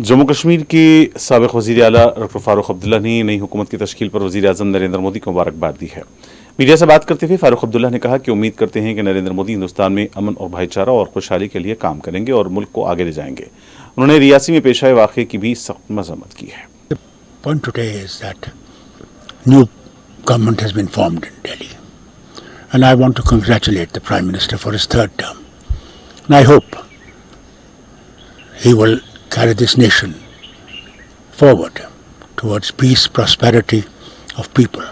जम्मू कश्मीर के साबिक वज़ीर आला डॉक्टर फारूक अब्दुल्ला ने नई हुकूमत की तश्कील पर वज़ीर आज़म नरेंद्र मोदी को मुबारकबाद दी है। मीडिया से बात करते हुए फारूक अब्दुल्ला ने कहा कि उम्मीद करते हैं कि नरेंद्र मोदी हिंदुस्तान में अमन और भाईचारा और खुशहाली के लिए काम करेंगे और मुल्क को आगे ले जाएंगे। उन्होंने रियासी में पेश आए वाक़े की भी सख्त मज़म्मत की है। point today is that new government has been formed in Delhi, and I want to congratulate the Prime Minister for his third term. And I hope he will carry this nation forward towards peace, prosperity of people,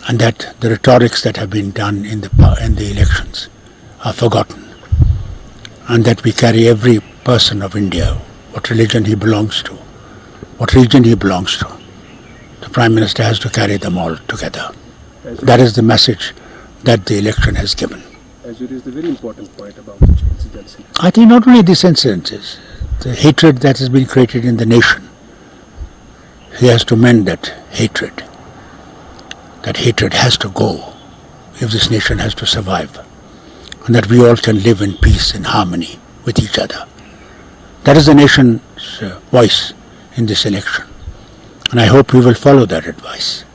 and that the rhetorics that have been done in the elections are forgotten, and that we carry every person of India, what religion he belongs to, what region he belongs to. The Prime Minister has to carry them all together. That is the message that the election has given. As you raised the very important point about the incidents. I think not only these incidences, the hatred that has been created in the nation, he has to mend that hatred. That hatred has to go if this nation has to survive, and that we all can live in peace and harmony with each other. That is the nation's voice in this election, and I hope we will follow that advice.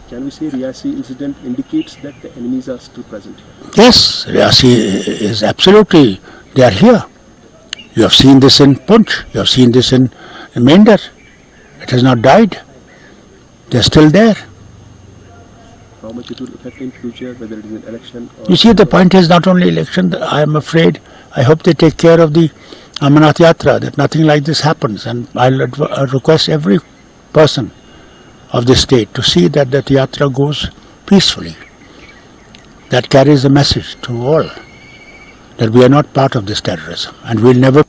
Can we say Reasi incident indicates that the enemies are still present here? Yes, Reasi is absolutely, they are here. You have seen this in Punch, you have seen this in Mender. It has not died. They are still there. How much it will affect in future, whether it is an election or... You see, the point is not only election. I am afraid, I hope they take care of the Amarnath Yatra, that nothing like this happens. And I'll request every person of the state to see that that Yatra goes peacefully. That carries a message to all that we are not part of this terrorism, and we'll never